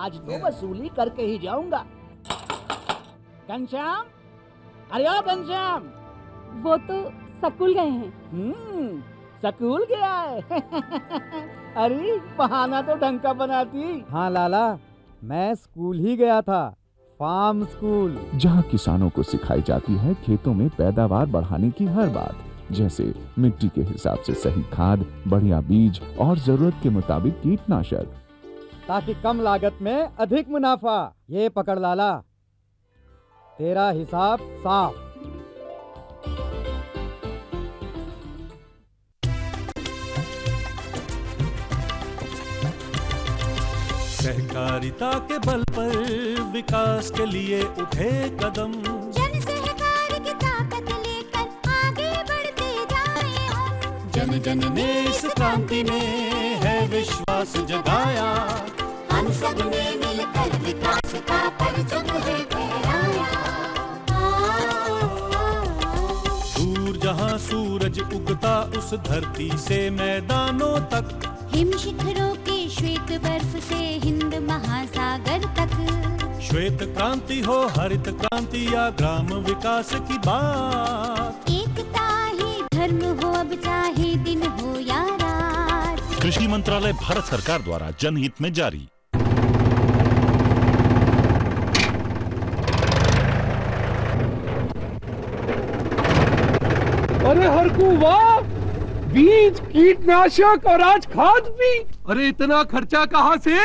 आज तो वसूली करके ही जाऊंगा। घनश्याम, अरे ओ घनश्याम। वो तो स्कूल गए हैं। स्कूल गया है। अरे बहाना तो ढंग का बनाती। हाँ लाला, मैं स्कूल ही गया था, फार्म स्कूल, जहाँ किसानों को सिखाई जाती है खेतों में पैदावार बढ़ाने की हर बात, जैसे मिट्टी के हिसाब से सही खाद, बढ़िया बीज और जरूरत के मुताबिक कीटनाशक, ताकि कम लागत में अधिक मुनाफा। ये पकड़ लाला, तेरा हिसाब साफ। सहकारिता के बल पर विकास के लिए उठे कदम, जन सहकार की ताकत लेकर आगे बढ़ते जाएं हम। जन जन ने इस क्रांति में है विश्वास जगाया, हम सब ने मिलकर विकास का परचम है फहराया। दूर जहाँ सूरज उगता उस धरती से मैदानों तक, हिम शिखरों के श्वेत बर्फ से हिंद महासागर तक, श्वेत क्रांति हो हरित क्रांति या ग्राम विकास की बात, एकता ही धर्म हो अब चाहे दिन हो या रात। कृषि मंत्रालय भारत सरकार द्वारा जनहित में जारी। अरे हरकू वाह, बीज, कीटनाशक और आज खाद भी। अरे इतना खर्चा कहाँ से?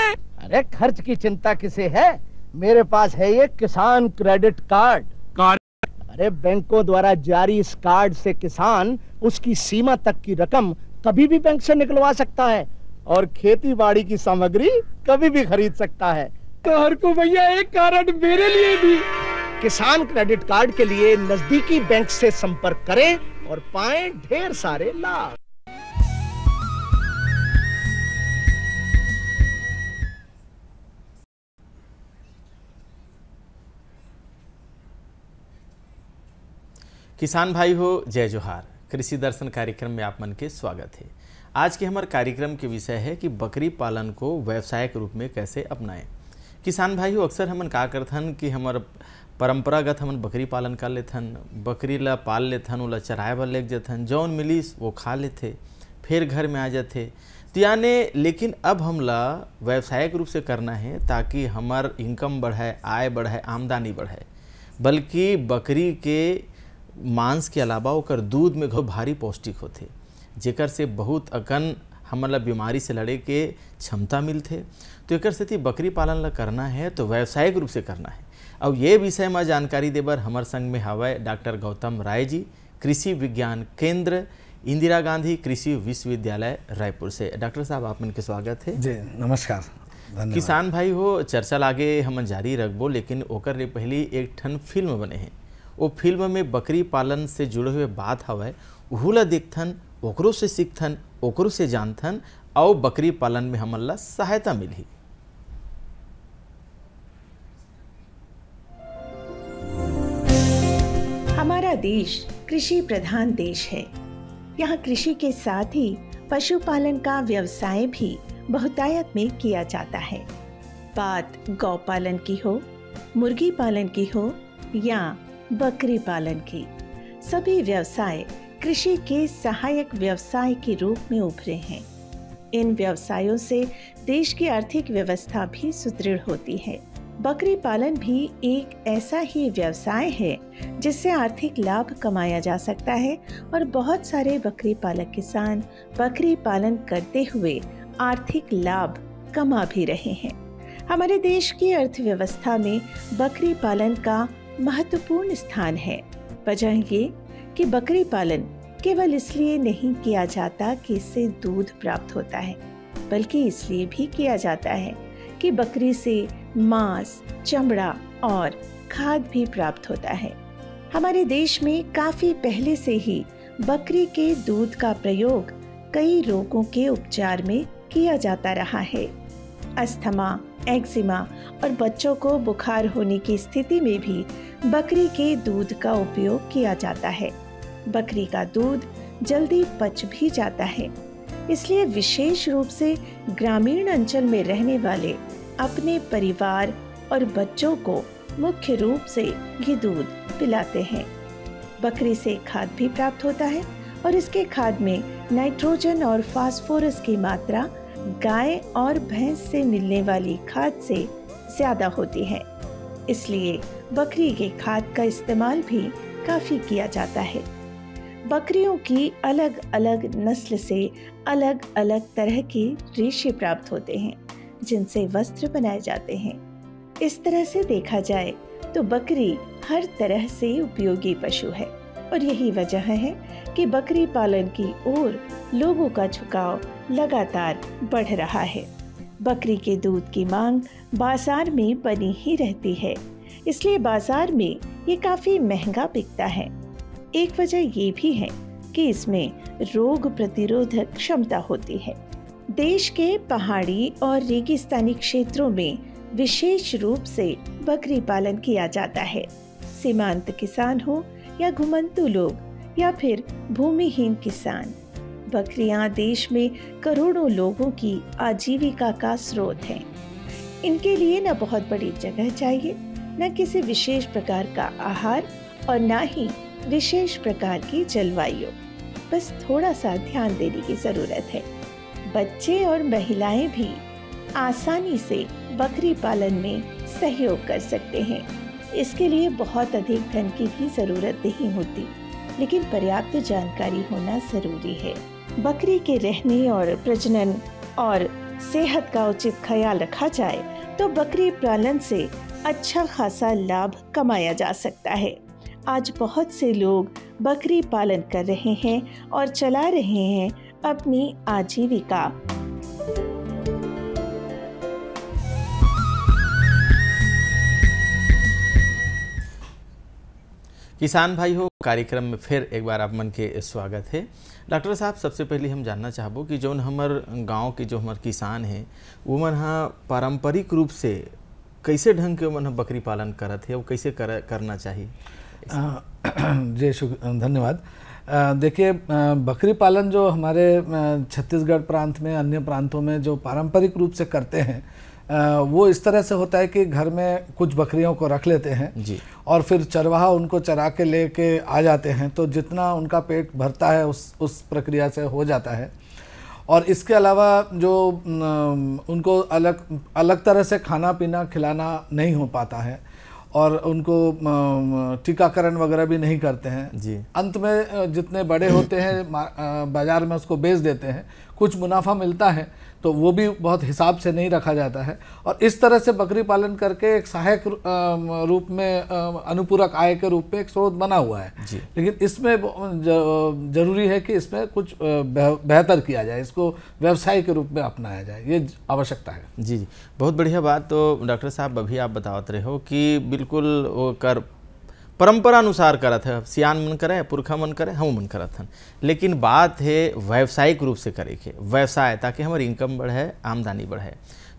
अरे खर्च की चिंता किसे है, मेरे पास है ये किसान क्रेडिट कार्ड। अरे बैंकों द्वारा जारी इस कार्ड से किसान उसकी सीमा तक की रकम कभी भी बैंक से निकलवा सकता है और खेती बाड़ी की सामग्री कभी भी खरीद सकता है। तो हरकू भैया एक कार्ड मेरे लिए भी। किसान क्रेडिट कार्ड के लिए नजदीकी बैंक से संपर्क करें और पाएं ढेर सारे लाभ। किसान भाई हो, जय जोहार। कृषि दर्शन कार्यक्रम में आप मन के स्वागत है। आज के हमारे कार्यक्रम के विषय है कि बकरी पालन को व्यवसायिक रूप में कैसे अपनाएं। किसान भाई हो, अक्सर हमन का करथन कि हमार परंपरागत हमन बकरी पालन कर लेथन, बकरी ला पाल लेथन, ओला चराए बर लेके जथन, जौन मिलिस वो खा लेथे, फिर घर में आ जाते। तो यानी लेकिन अब हमला व्यवसायिक रूप से करना है ताकि हमार इनकम बढ़ाए, आय बढ़ाए, आमदनी बढ़ाए, बल्कि बकरी के मांस के अलावा ओकर दूध में भारी पौष्टिक होते, जेकर से बहुत अकन हमला बीमारी से लड़े के क्षमता मिलते। तो एक सेती बकरी पालन ला करना है तो व्यावसायिक रूप से करना है। अब ये विषय में जानकारी देबर हमार संग में हवाए डॉक्टर गौतम राय जी, कृषि विज्ञान केंद्र इंदिरा गांधी कृषि विश्वविद्यालय रायपुर से। डॉक्टर साहब आप मन के स्वागत है। जी नमस्कार, धन्यवाद। किसान भाई हो, चर्चा लागे हम जारी रखबो, लेकिन ओकर ले पहली एक ठन फिल्म बने हैं। वो फिल्म में बकरी पालन से जुड़े हुए बात हवय, उहू ला देखथन, ओकरो से सीखथन, ओकरो से जानथन और बकरी पालन में हमन ला सहायता मिली। हमारा देश कृषि प्रधान देश है। यहाँ कृषि के साथ ही पशुपालन का व्यवसाय भी बहुतायत में किया जाता है। बात गौ पालन की हो, मुर्गी पालन की हो या बकरी पालन की, सभी व्यवसाय कृषि के सहायक व्यवसाय के रूप में उभरे हैं। इन व्यवसायों से देश की आर्थिक व्यवस्था भी सुदृढ़ होती है। बकरी पालन भी एक ऐसा ही व्यवसाय है जिससे आर्थिक लाभ कमाया जा सकता है और बहुत सारे बकरी पालक किसान बकरी पालन करते हुए आर्थिक लाभ कमा भी रहे हैं। हमारे देश की अर्थव्यवस्था में बकरी पालन का महत्वपूर्ण स्थान है। वजह ये कि बकरी पालन केवल इसलिए नहीं किया जाता कि इससे दूध प्राप्त होता है, बल्कि इसलिए भी किया जाता है कि बकरी से मांस, चमड़ा और खाद भी प्राप्त होता है। हमारे देश में काफी पहले से ही बकरी के दूध का प्रयोग कई रोगों के उपचार में किया जाता रहा है। अस्थमा, एक्जिमा और बच्चों को बुखार होने की स्थिति में भी बकरी के दूध का उपयोग किया जाता है। बकरी का दूध जल्दी पच भी जाता है, इसलिए विशेष रूप से ग्रामीण अंचल में रहने वाले अपने परिवार और बच्चों को मुख्य रूप से घी दूध पिलाते हैं। बकरी से खाद भी प्राप्त होता है और इसके खाद में नाइट्रोजन और फास्फोरस की मात्रा गाय और भैंस से मिलने वाली खाद से ज्यादा होती है। इसलिए बकरी के खाद का इस्तेमाल भी काफी किया जाता है। बकरियों की अलग अलग नस्ल से अलग अलग तरह के रेशे प्राप्त होते हैं जिनसे वस्त्र बनाए जाते हैं। इस तरह से देखा जाए तो बकरी हर तरह से उपयोगी पशु है और यही वजह है कि बकरी पालन की ओर लोगों का झुकाव लगातार बढ़ रहा है। बकरी के दूध की मांग बाजार में बनी ही रहती है, इसलिए बाजार में ये काफी महंगा बिकता है। एक वजह ये भी है कि इसमें रोग प्रतिरोधक क्षमता होती है। देश के पहाड़ी और रेगिस्तानी क्षेत्रों में विशेष रूप से बकरी पालन किया जाता है। सीमांत किसान हो या घुमंतु लोग या फिर भूमिहीन किसान, बकरियां देश में करोड़ों लोगों की आजीविका का स्रोत हैं। इनके लिए न बहुत बड़ी जगह चाहिए, न किसी विशेष प्रकार का आहार और न ही विशेष प्रकार की जलवायु। बस थोड़ा सा ध्यान देने की जरूरत है। बच्चे और महिलाएं भी आसानी से बकरी पालन में सहयोग कर सकते हैं। इसके लिए बहुत अधिक धन की भी जरूरत नहीं होती, लेकिन पर्याप्त जानकारी होना जरूरी है। बकरी के रहने और प्रजनन और सेहत का उचित ख्याल रखा जाए तो बकरी पालन से अच्छा खासा लाभ कमाया जा सकता है। आज बहुत से लोग बकरी पालन कर रहे हैं और चला रहे हैं अपनी आजीविका। किसान भाई हो कार्यक्रम में फिर एक बार आप मन के स्वागत है। डॉक्टर साहब, सबसे पहले हम जानना चाहबो कि जौन हमर गांव के जो हमार किसान हैं वो मन पारंपरिक रूप से कैसे ढंग के मन बकरी पालन करत है और कैसे करना चाहिए? जी धन्यवाद। देखिए, बकरी पालन जो हमारे छत्तीसगढ़ प्रांत में, अन्य प्रांतों में जो पारंपरिक रूप से करते हैं वो इस तरह से होता है कि घर में कुछ बकरियों को रख लेते हैं जी, और फिर चरवाहा उनको चरा के लेके आ जाते हैं, तो जितना उनका पेट भरता है उस प्रक्रिया से हो जाता है। और इसके अलावा जो उनको अलग तरह से खाना पीना खिलाना नहीं हो पाता है और उनको टीकाकरण वगैरह भी नहीं करते हैं जी। अंत में जितने बड़े होते हैं बाजार में उसको बेच देते हैं, कुछ मुनाफा मिलता है तो वो भी बहुत हिसाब से नहीं रखा जाता है। और इस तरह से बकरी पालन करके एक सहायक रूप में अनुपूरक आय के रूप में एक स्रोत बना हुआ है जी। लेकिन इसमें जरूरी है कि इसमें कुछ बेहतर किया जाए, इसको व्यवसाय के रूप में अपनाया जाए, ये आवश्यकता है। जी जी, बहुत बढ़िया बात। तो डॉक्टर साहब, अभी आप बतावत रहे हो कि बिल्कुल वो कर परंपरा अनुसार करत है, सियान मन करे, पुरखा मन करे, हम मन करत हन, लेकिन बात है व्यावसायिक रूप से करे के, व्यवसाय, ताकि हमारी इनकम बढ़े, आमदनी बढ़े।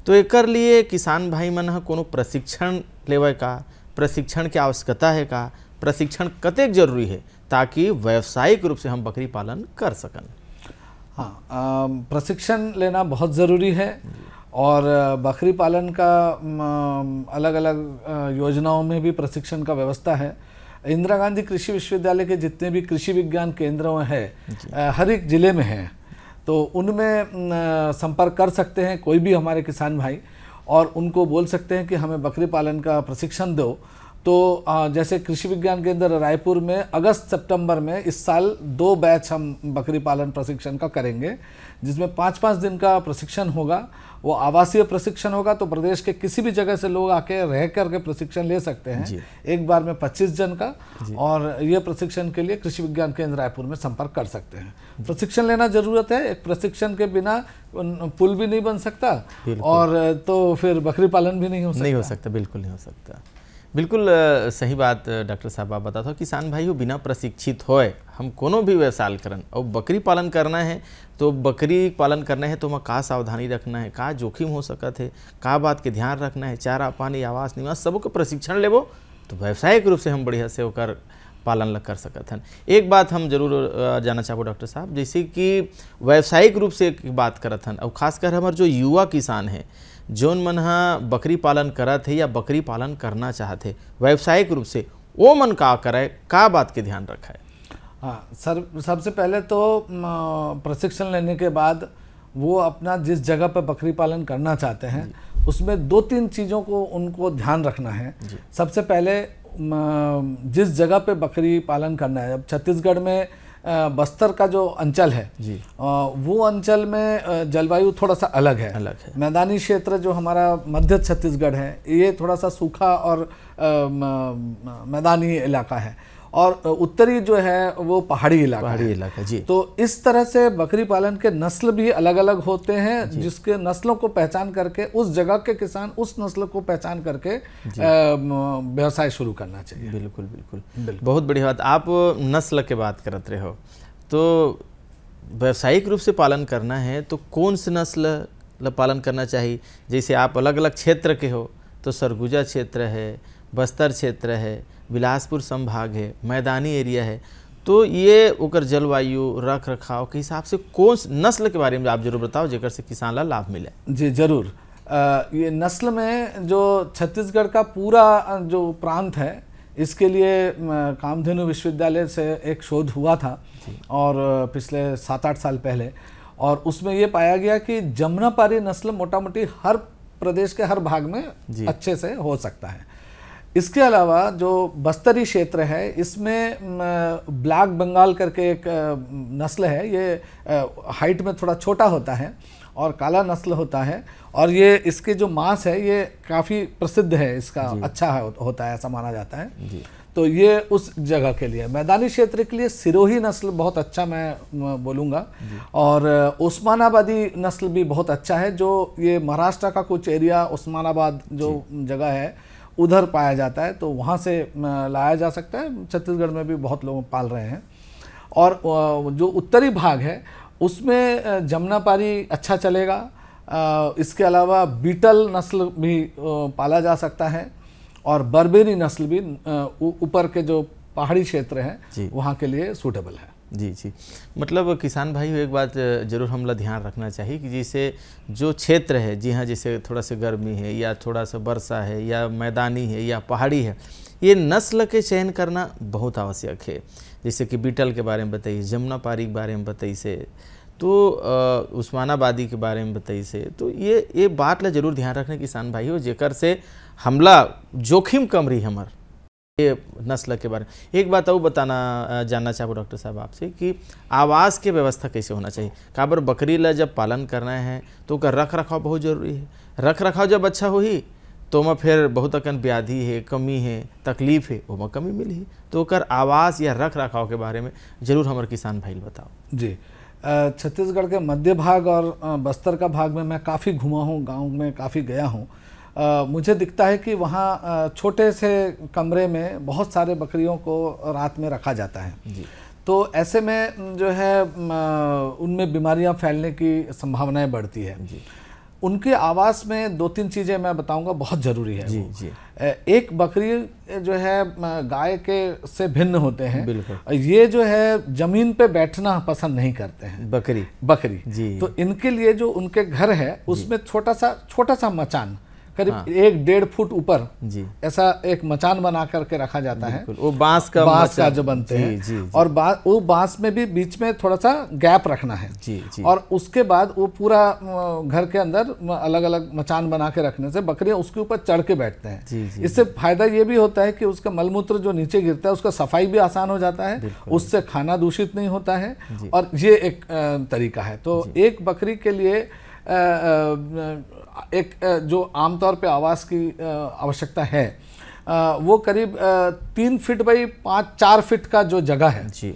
तो एकर लिए किसान भाई मन कोनो प्रशिक्षण लेवे का, प्रशिक्षण की आवश्यकता है का, प्रशिक्षण कतेक जरूरी है ताकि व्यावसायिक रूप से हम बकरी पालन कर सकन? हाँ, प्रशिक्षण लेना बहुत ज़रूरी है और बकरी पालन का अलग अलग योजनाओं में भी प्रशिक्षण का व्यवस्था है। इंदिरा गांधी कृषि विश्वविद्यालय के जितने भी कृषि विज्ञान केंद्र हैं हर एक ज़िले में हैं, तो उनमें संपर्क कर सकते हैं कोई भी हमारे किसान भाई और उनको बोल सकते हैं कि हमें बकरी पालन का प्रशिक्षण दो। तो जैसे कृषि विज्ञान केंद्र रायपुर में अगस्त सितंबर में इस साल 2 बैच हम बकरी पालन प्रशिक्षण का करेंगे, जिसमें 5-5 दिन का प्रशिक्षण होगा। वो आवासीय प्रशिक्षण होगा, तो प्रदेश के किसी भी जगह से लोग आके रह करके प्रशिक्षण ले सकते हैं, एक बार में 25 जन का। और ये प्रशिक्षण के लिए कृषि विज्ञान केंद्र रायपुर में संपर्क कर सकते हैं। प्रशिक्षण लेना जरूरत है, एक प्रशिक्षण के बिना पुल भी नहीं बन सकता और तो फिर बकरी पालन भी नहीं हो सकता। बिल्कुल नहीं हो सकता। बिल्कुल सही बात डॉक्टर साहब आप बताते हो। किसान भाई हो बिना प्रशिक्षित होए हम कोनो भी व्यवसाय करन और बकरी पालन करना है, तो बकरी पालन करना है तो वहाँ का सावधानी रखना है, का जोखिम हो सकत है, का बात के ध्यान रखना है, चारा पानी आवास निवास सबको प्रशिक्षण लेबो तो व्यावसायिक रूप से हम बढ़िया से होकर पालन कर सकत हन। एक बात हम जरूर जानना चाहबो डॉक्टर साहब, जैसे कि व्यावसायिक रूप से बात करत हन और खासकर हमारे जो युवा किसान हैं जौन मन हा बकरी पालन करत है या बकरी पालन करना चाहते व्यावसायिक रूप से, वो मन का करे, का बात के ध्यान रखा है? हाँ सर, सबसे पहले तो प्रशिक्षण लेने के बाद वो अपना जिस जगह पर बकरी पालन करना चाहते हैं उसमें 2-3 चीज़ों को उनको ध्यान रखना है। सबसे पहले जिस जगह पे बकरी पालन करना है, अब छत्तीसगढ़ में बस्तर का जो अंचल है वो अंचल में जलवायु थोड़ा सा अलग है। मैदानी क्षेत्र जो हमारा मध्य छत्तीसगढ़ है ये थोड़ा सा सूखा और मैदानी इलाका है, और उत्तरी जो है वो पहाड़ी इलाका जी। तो इस तरह से बकरी पालन के नस्ल भी अलग अलग होते हैं, जिसके नस्लों को पहचान करके उस जगह के किसान उस नस्ल को पहचान करके व्यवसाय शुरू करना चाहिए। बिल्कुल बिल्कुल, बहुत बढ़िया बात। आप नस्ल के बात करते रहे हो, तो व्यावसायिक रूप से पालन करना है तो कौन से नस्ल पालन करना चाहिए? जैसे आप अलग अलग क्षेत्र के हो तो सरगुजा क्षेत्र है, बस्तर क्षेत्र है, बिलासपुर संभाग है, मैदानी एरिया है, तो ये ओकर जलवायु रख रखाव के हिसाब से कौन नस्ल के बारे में आप जरूर बताओ जेकर से किसान ला लाभ मिले। जी जरूर। ये नस्ल में जो छत्तीसगढ़ का पूरा जो प्रांत है इसके लिए कामधेनु विश्वविद्यालय से एक शोध हुआ था और पिछले 7-8 साल पहले, और उसमें ये पाया गया कि जमुनापारी नस्ल मोटा मोटी हर प्रदेश के हर भाग में अच्छे से हो सकता है। इसके अलावा जो बस्तरी क्षेत्र है इसमें ब्लैक बंगाल करके एक नस्ल है, ये हाइट में थोड़ा छोटा होता है और काला नस्ल होता है, और ये इसके जो मांस है ये काफ़ी प्रसिद्ध है, इसका अच्छा होता है ऐसा माना जाता है। तो ये उस जगह के लिए। मैदानी क्षेत्र के लिए सिरोही नस्ल बहुत अच्छा मैं बोलूँगा, और उस्मानाबादी नस्ल भी बहुत अच्छा है, जो ये महाराष्ट्र का कुछ एरिया उस्मानाबाद जो जगह है उधर पाया जाता है, तो वहाँ से लाया जा सकता है। छत्तीसगढ़ में भी बहुत लोग पाल रहे हैं। और जो उत्तरी भाग है उसमें जमुनापारी अच्छा चलेगा। इसके अलावा बीटल नस्ल भी पाला जा सकता है, और बर्बेरी नस्ल भी ऊपर के जो पहाड़ी क्षेत्र है वहाँ के लिए सूटेबल है। जी जी, मतलब किसान भाई एक बात जरूर हमला ध्यान रखना चाहिए कि जैसे जो क्षेत्र है, जी हाँ, जैसे थोड़ा सा गर्मी है या थोड़ा सा वर्षा है या मैदानी है या पहाड़ी है, ये नस्ल के चयन करना बहुत आवश्यक है। जैसे कि बीटल के बारे में बताइए, जमुनापारी के बारे में बताइए, तो उस्मानाबादी के बारे में बताइए, तो ये बात ला जरूर ध्यान रखने किसान भाई हो, जेकर से हमला जोखिम कम रही हमार ये नस्ल के बारे में। एक बात और जानना चाहूँ डॉक्टर साहब आपसे कि आवास के व्यवस्था कैसे होना चाहिए? काबर बकरी ला जब पालन करना है तो उसका रख रखाव बहुत जरूरी है। रख रखाव जब अच्छा हो ही तो में फिर बहुत अकन व्याधि है, कमी है, तकलीफ है, वो में कमी मिली। तो ओकर आवास या रख रखाव के बारे में जरूर हमारे किसान भाई बताओ। जी, छत्तीसगढ़ के मध्य भाग और बस्तर का भाग में मैं काफ़ी घुमा हूँ, गाँव में काफ़ी गया हूँ। मुझे दिखता है कि वहाँ छोटे से कमरे में बहुत सारे बकरियों को रात में रखा जाता है जी। तो ऐसे में जो है उनमें बीमारियाँ फैलने की संभावनाएं बढ़ती है जी। उनके आवास में 2-3 चीज़ें मैं बताऊंगा बहुत ज़रूरी है जी, जी। एक बकरी जो है गाय के से भिन्न होते हैं। बिल्कुल। ये जो है जमीन पे बैठना पसंद नहीं करते हैं बकरी जी। तो इनके लिए जो उनके घर है उसमें छोटा सा मचान करीब 1-1.5 फुट ऊपर ऐसा एक मचान बना करके रखा जाता है। वो बांस का जो बनते हैं और वो बांस में भी बीच में थोड़ा सा गैप रखना है जी। और उसके बाद वो पूरा घर के अंदर अलग अलग मचान बना के रखने से बकरियां उसके ऊपर चढ़ के बैठते हैं। इससे फायदा ये भी होता है कि उसका मलमूत्र जो नीचे गिरता है उसका सफाई भी आसान हो जाता है, उससे खाना दूषित नहीं होता है, और ये एक तरीका है। तो एक बकरी के लिए एक जो आमतौर पे आवास की आवश्यकता है वो करीब 3 फीट बाई 4 फीट का जो जगह है जी,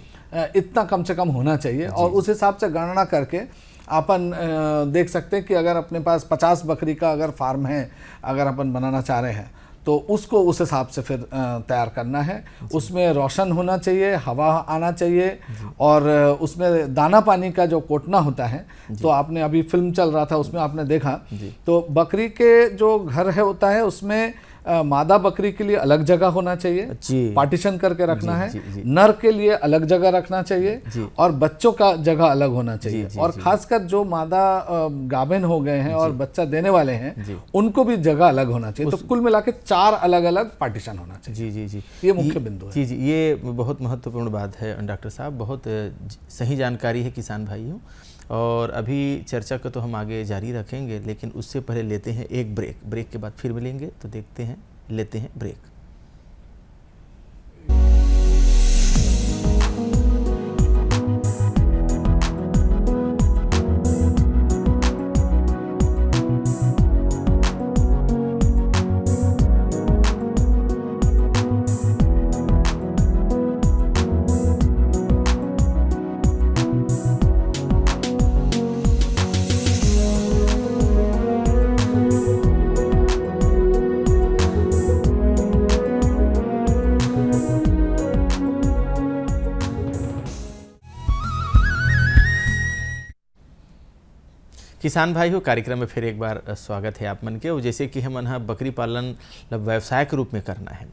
इतना कम से कम होना चाहिए। और उस हिसाब से गणना करके अपन देख सकते हैं कि अगर अपने पास 50 बकरी का अगर फार्म है, अगर अपन बनाना चाह रहे हैं तो उसको उस हिसाब से फिर तैयार करना है। उसमें रोशन होना चाहिए, हवा आना चाहिए, और उसमें दाना पानी का जो कोटना होता है, तो आपने अभी फिल्म चल रहा था उसमें आपने देखा, तो बकरी के जो घर है होता है उसमें मादा बकरी के लिए अलग जगह होना चाहिए, पार्टीशन करके रखना है। नर के लिए अलग जगह रखना चाहिए और बच्चों का जगह अलग होना चाहिए। और खासकर जो मादा गाभिन हो गए हैं और बच्चा देने वाले हैं उनको भी जगह अलग होना चाहिए। तो कुल मिला के 4 अलग अलग पार्टीशन होना चाहिए। जी, ये मुख्य बिंदु है। जी, ये बहुत महत्वपूर्ण बात है डॉक्टर साहब, बहुत सही जानकारी है किसान भाइयों। और अभी चर्चा को तो हम आगे जारी रखेंगे, लेकिन उससे पहले लेते हैं एक ब्रेक के बाद फिर मिलेंगे। तो देखते हैं, लेते हैं ब्रेक। किसान भाई हो, कार्यक्रम में फिर एक बार स्वागत है आप मन के। और जैसे कि हमन बकरी पालन व्यवसाय के रूप में करना है,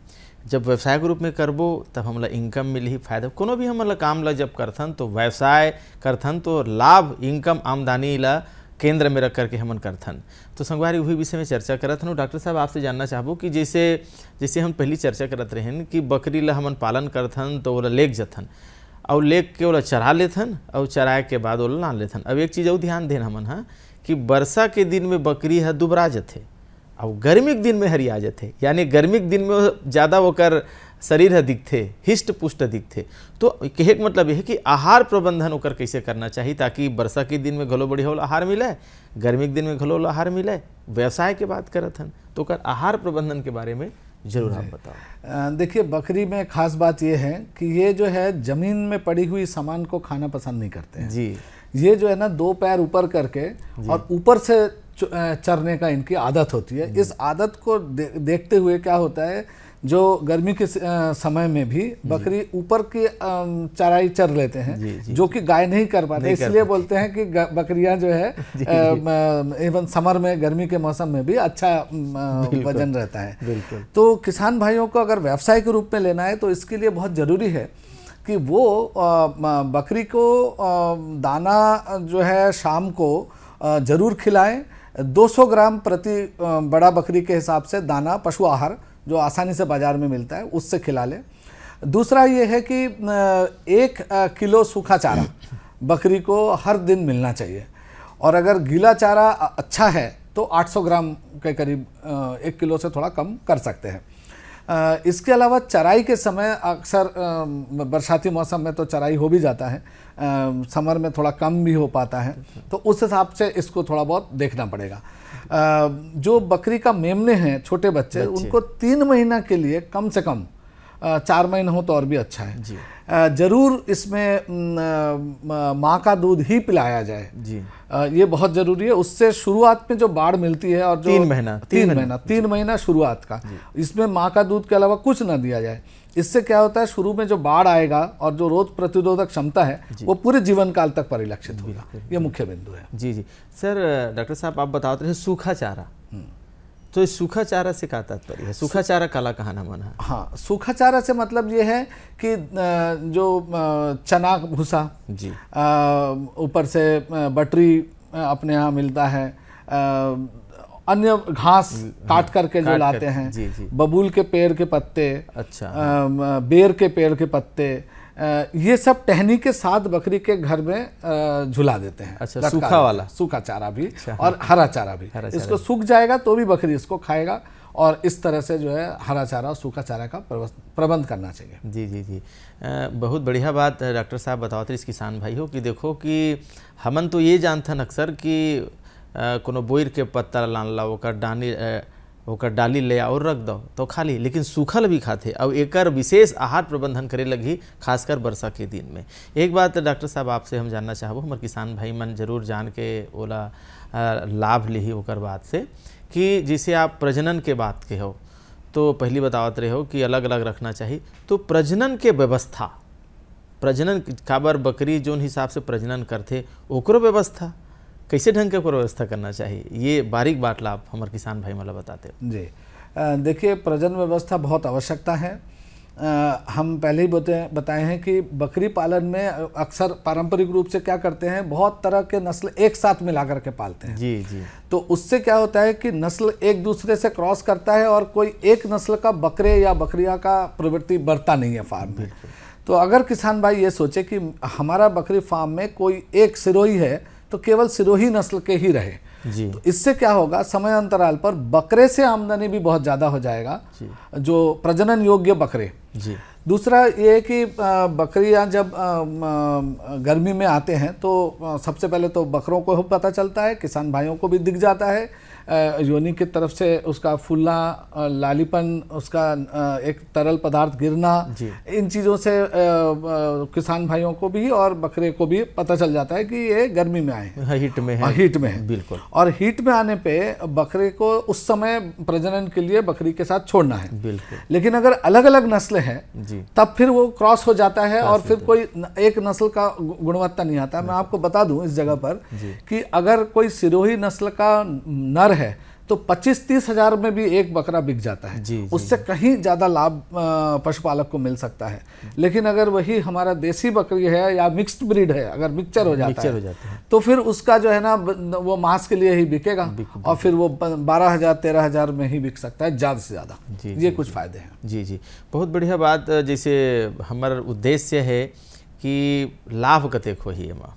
जब व्यवसाय के रूप में करबो तब हमला इनकम मिली, फायदा। कोनो भी हमला काम ला जब करथन तो व्यवसाय करथन तो लाभ, इनकम, आमदनी ला केंद्र में रख करके हमन करथन। तो संगवारी वही विषय में चर्चा करत हन। डॉक्टर साहब आपसे जानना चाहबो कि जैसे हम पहली चर्चा करत रहें कि बकरी ला हमन पालन करथन तो ओला लेक जथन और लेक के ओला चरा लेथन और चराए के बाद ओला लान लेथन। अब एक चीज़ और ध्यान देना हमन कि वर्षा के दिन में बकरी है दुबरा जथे और गर्मी के दिन में हरिया जथे, यानी गर्मी के दिन में ज़्यादा ओकर शरीर है दिखते, हिष्ट पुष्ट दिखते। तो कहे के मतलब यह है कि आहार प्रबंधन ओकर कैसे करना चाहिए ताकि वर्षा के दिन में घलो बढ़िया आहार मिले, गर्मी के दिन में घलो आहार मिले। व्यवसाय के बात करत हन तो ओकर आहार प्रबंधन के बारे में जरूर आप बताओ। देखिए, बकरी में खास बात यह है कि ये जो है जमीन में पड़ी हुई सामान को खाना पसंद नहीं करते हैं जी। ये जो है ना 2 पैर ऊपर करके और ऊपर से चरने का इनकी आदत होती है। इस आदत को देखते हुए क्या होता है, जो गर्मी के समय में भी बकरी ऊपर की चराई चर लेते हैं जो कि गाय नहीं कर पाते। इसलिए बोलते हैं कि बकरियां जो है इवन समर में, गर्मी के मौसम में भी अच्छा वजन रहता है। तो किसान भाइयों को अगर व्यवसाय के रूप में लेना है तो इसके लिए बहुत ज़रूरी है कि वो बकरी को दाना जो है शाम को ज़रूर खिलाएं। 200 ग्राम प्रति बड़ा बकरी के हिसाब से दाना, पशु आहार जो आसानी से बाज़ार में मिलता है उससे खिला लें। दूसरा ये है कि 1 किलो सूखा चारा बकरी को हर दिन मिलना चाहिए। और अगर गीला चारा अच्छा है तो 800 ग्राम के करीब 1 किलो से थोड़ा कम कर सकते हैं। इसके अलावा चराई के समय अक्सर बरसाती मौसम में तो चराई हो भी जाता है, समर में थोड़ा कम भी हो पाता है, तो उस हिसाब से इसको थोड़ा बहुत देखना पड़ेगा। जो बकरी का मेमने हैं, छोटे बच्चे, उनको 3 महीना के लिए कम से कम 4 महीने हो तो और भी अच्छा है। जरूर इसमें माँ का दूध ही पिलाया जाए जी। ये बहुत ज़रूरी है। उससे शुरुआत में जो बाढ़ मिलती है और जो 3 महीना शुरुआत का, इसमें माँ का दूध के अलावा कुछ ना दिया जाए। इससे क्या होता है, शुरू में जो बाढ़ आएगा और जो रोग प्रतिरोधक क्षमता है वो पूरे जीवन काल तक परिलक्षित होगा। ये मुख्य बिंदु है। जी जी सर, डॉक्टर साहब आप बताते रहे सूखा चारा, तो इस सूखा चारा से क्या तात्पर्य है? सूखा चारा काला कहना मन है? हाँ, सूखा चारा से मतलब ये है कि जो चना भूसा जी, ऊपर से बटरी अपने यहाँ मिलता है, अन्य घास काट करके जो लाते हैं, जी, जी। बबूल के पेड़ के पत्ते, अच्छा, बेर के पेड़ के पत्ते, ये सब टहनी के साथ बकरी के घर में झुला देते हैं। अच्छा, सूखा वाला सूखा चारा भी और हरा चारा भी। इसको सूख जाएगा तो भी बकरी इसको खाएगा और इस तरह से जो है हरा चारा और सूखा चारा का प्रबंध करना चाहिए। जी जी जी, बहुत बढ़िया बात डॉक्टर साहब बताते इस किसान भाई हो कि देखो कि हमन तो ये जानथन अक्सर कि कोनो बोइर के पत्ता लान ला ओकर डाली ले और रख दो तो खा ली, लेकिन सूखल भी खाते और एकर विशेष आहार प्रबंधन करे लगी, खासकर वर्षा के दिन में। एक बात डॉक्टर साहब आपसे हम जानना चाहबो, हमारे किसान भाई मन जरूर जान के ओला लाभ ली ओकर बात से कि जैसे आप प्रजनन के बात के हो तो पहली बतावत रहे हो कि अलग अलग रखना चाहिए, तो प्रजनन के व्यवस्था, प्रजनन काबर बकरी जोन हिसाब से प्रजनन करते ओकरो व्यवस्था कैसे ढंग के व्यवस्था करना चाहिए, ये बारीक बात ला आप हमारे किसान भाई मला बताते जी। देखिए, प्रजनन व्यवस्था बहुत आवश्यकता है। हम पहले ही बताए हैं कि बकरी पालन में अक्सर पारंपरिक रूप से क्या करते हैं, बहुत तरह के नस्ल एक साथ मिला करके पालते हैं। जी जी। तो उससे क्या होता है कि नस्ल एक दूसरे से क्रॉस करता है और कोई एक नस्ल का बकरे या बकरियां का प्रवृत्ति बढ़ता नहीं है फार्म में। तो अगर किसान भाई ये सोचे कि हमारा बकरी फार्म में कोई एक सिरोही है तो केवल सिरोही नस्ल के ही रहे जी। तो इससे क्या होगा, समय अंतराल पर बकरे से आमदनी भी बहुत ज़्यादा हो जाएगा, जो प्रजनन योग्य बकरे जी। दूसरा ये कि बकरियां जब गर्मी में आते हैं तो सबसे पहले तो बकरों को पता चलता है, किसान भाइयों को भी दिख जाता है, योनि की तरफ से उसका फूलना, लालीपन, उसका एक तरल पदार्थ गिरना, इन चीज़ों से किसान भाइयों को भी और बकरे को भी पता चल जाता है कि ये गर्मी में आए हैं, हीट में है। हीट में है, बिल्कुल। और हीट में आने पे बकरे को उस समय प्रजनन के लिए बकरी के साथ छोड़ना है। बिल्कुल। लेकिन अगर अलग अलग नस्ल है तब फिर वो क्रॉस हो जाता है और फिर कोई एक नस्ल का गुणवत्ता नहीं आता। मैं आपको बता दूं इस जगह पर कि अगर कोई सिरोही नस्ल का नर है तो 25-30 हज़ार में भी एक बकरा बिक जाता है। उससे कहीं ज़्यादा लाभ पशुपालक को मिल सकता है। लेकिन अगर वही हमारा देसी बकरी है या मिक्स्ड ब्रीड है, अगर मिक्सचर हो जाता है तो फिर उसका जो है ना वो मांस के लिए ही बिकेगा और फिर वो 12,000-13,000 में ही बिक सकता है ज़्यादा से ज़्यादा। ये कुछ फ़ायदे हैं। जी जी, बहुत बढ़िया बात। जैसे हमारा उद्देश्य है कि लाभ कतेक हो ही एमा,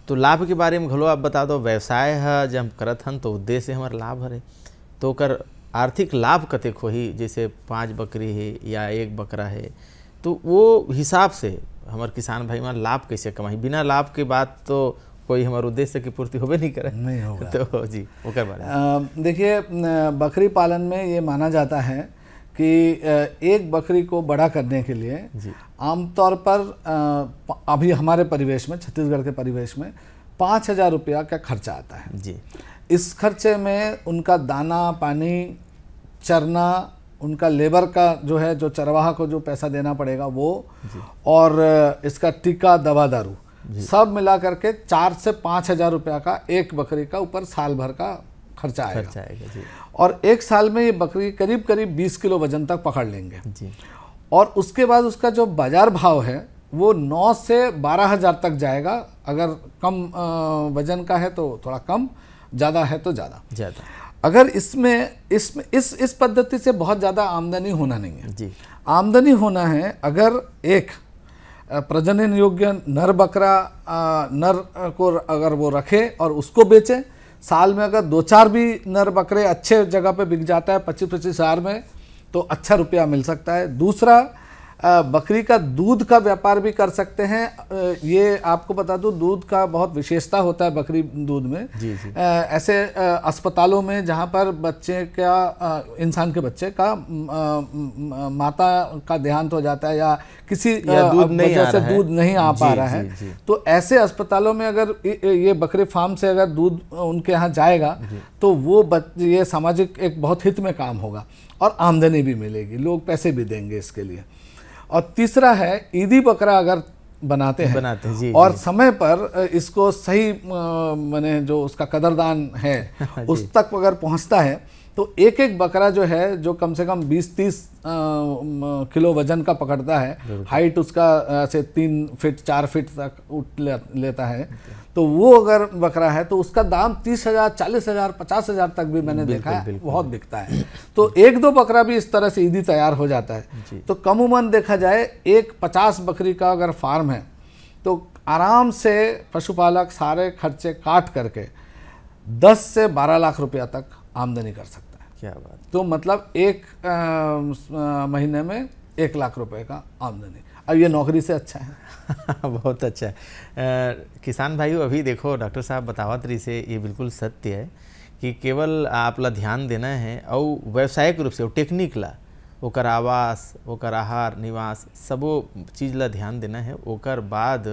तो लाभ के बारे में घलो आप बता दो। व्यवसाय है जब हम करत हन तो उद्देश्य हमारा लाभ हरे, तो कर आर्थिक लाभ कतेक होही, जैसे 5 बकरी है या 1 बकरा है, तो वो हिसाब से हमारे किसान भाई मान लाभ कैसे कमाई। बिना लाभ के बात तो कोई हमारे उद्देश्य की पूर्ति होबे नहीं करे, नहीं होगा। तो जी ओकर बारे में देखिए, बकरी पालन में ये माना जाता है कि एक बकरी को बड़ा करने के लिए आमतौर पर अभी हमारे परिवेश में, छत्तीसगढ़ के परिवेश में 5,000 रुपया का खर्चा आता है जी। इस खर्चे में उनका दाना पानी, चरना, उनका लेबर का जो है, जो चरवाहा को जो पैसा देना पड़ेगा वो, और इसका टीका, दवा दारू, सब मिला करके 4 से 5,000 रुपया का एक बकरी का ऊपर साल भर का खर्चा आएगा जी। और एक साल में ये बकरी करीब करीब 20 किलो वजन तक पकड़ लेंगे जी। और उसके बाद उसका जो बाजार भाव है वो 9 से 12,000 तक जाएगा। अगर कम वजन का है तो थोड़ा कम, ज़्यादा है तो ज़्यादा। अगर इस पद्धति से बहुत ज़्यादा आमदनी होना नहीं है जी। आमदनी होना है अगर एक प्रजनन योग्य नर बकरा नर को अगर वो रखे और उसको बेचे, साल में अगर 2-4 भी नर बकरे अच्छे जगह पे बिक जाता है 25-25 हज़ार में, तो अच्छा रुपया मिल सकता है। दूसरा, बकरी का दूध का व्यापार भी कर सकते हैं। ये आपको बता दूं, दूध का बहुत विशेषता होता है बकरी दूध में। जी। ऐसे अस्पतालों में जहाँ पर बच्चे का, इंसान के बच्चे का माता का देहांत हो जाता है या किसी वजह से दूध नहीं आ पा रहा है, तो ऐसे अस्पतालों में अगर ये बकरी फार्म से अगर दूध उनके यहाँ जाएगा तो वो ये सामाजिक एक बहुत हित में काम होगा और आमदनी भी मिलेगी, लोग पैसे भी देंगे इसके लिए। और तीसरा है, ईदी बकरा अगर बनाते हैं जी, और जी। समय पर इसको सही माने जो उसका कदरदान है उस तक अगर पहुंचता है तो एक एक बकरा जो है, जो कम से कम 20-30 किलो वजन का पकड़ता है, हाइट उसका से 3 फीट 4 फीट तक उठ लेता है, तो वो अगर बकरा है तो उसका दाम 30,000, 40,000, 50,000 तक भी मैंने देखा है, बहुत बिकता है। तो 1-2 बकरा भी इस तरह से ईदी तैयार हो जाता है। तो कमूमन देखा जाए एक 50 बकरी का अगर फार्म है तो आराम से पशुपालक सारे खर्चे काट करके 10 से 12 लाख रुपया तक आमदनी कर सकता है। क्या बात। तो मतलब एक महीने में 1 लाख रुपए का आमदनी। अब ये नौकरी से अच्छा है। बहुत अच्छा है। किसान भाइयों, अभी देखो डॉक्टर साहब बतावत रही से ये बिल्कुल सत्य है कि केवल आप ला ध्यान देना है और व्यावसायिक रूप से टेक्निक ला, ओकर आवास, ओकर आहार निवास, सबो चीज़ ला ध्यान देना है। ओकर बाद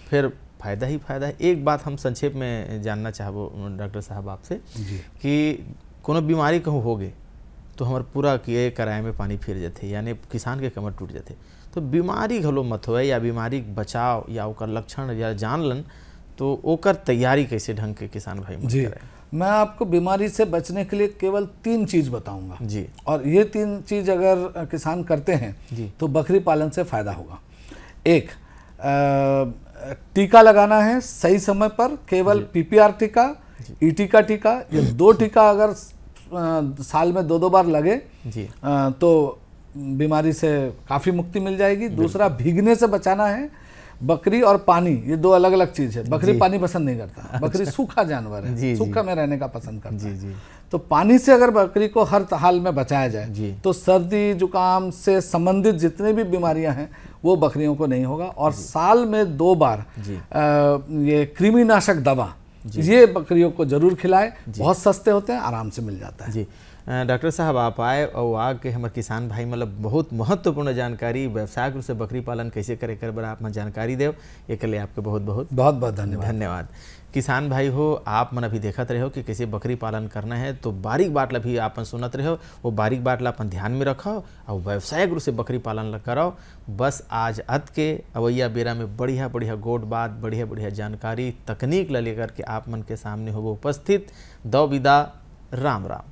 फिर फायदा ही फायदा है। एक बात हम संक्षेप में जानना चाहबो डॉक्टर साहब आपसे कि कोनो बीमारी कहूँ हो गए तो हमारे पूरा किए कराए में पानी फिर जाते, यानी किसान के कमर टूट जाते। तो बीमारी घलो मत हो या बीमारी बचाव या ओकर लक्षण या जान लन, तो ओकर तैयारी कैसे ढंग के किसान भाई जी करें? मैं आपको बीमारी से बचने के लिए केवल 3 चीज बताऊंगा जी। और ये 3 चीज अगर किसान करते हैं जी। तो बकरी पालन से फायदा होगा। एक, टीका लगाना है सही समय पर, केवल पीपीआर टीका, ईटी का टीका, ये 2 टीका अगर साल में 2-2 बार लगे जी। तो बीमारी से काफ़ी मुक्ति मिल जाएगी। दूसरा, भीगने से बचाना है। बकरी और पानी ये 2 अलग अलग चीज़ है। बकरी पानी पसंद नहीं करता, बकरी सूखा जानवर है, सूखा में रहने का पसंद करता है। तो पानी से अगर बकरी को हर हाल में बचाया जाए तो सर्दी जुकाम से संबंधित जितने भी बीमारियां हैं वो बकरियों को नहीं होगा। और साल में 2 बार ये कृमिनाशक दवा ये बकरियों को जरूर खिलाए, बहुत सस्ते होते हैं, आराम से मिल जाता है जी। डॉक्टर साहब आप आए और आके हमारे किसान भाई मतलब बहुत महत्वपूर्ण जानकारी व्यवसायिक रूप से बकरी पालन कैसे करे कर बड़ा आप जानकारी देव, एक लिए आपके बहुत बहुत धन्यवाद। किसान भाई हो, आप मन अभी देखत रहे हो कि कैसे बकरी पालन करना है, तो बारीक बात भी आप सुनत रहे हो, वो बारीक बात अपन ध्यान में रखो और व्यवसायिक रूप से बकरी पालन करो। बस आज अत के अवैया बेरा में बढ़िया बढ़िया गोट बात, बढ़िया बढ़िया जानकारी तकनीक ला लेकर के आप मन के सामने हो वो उपस्थित। दो विदा, राम राम।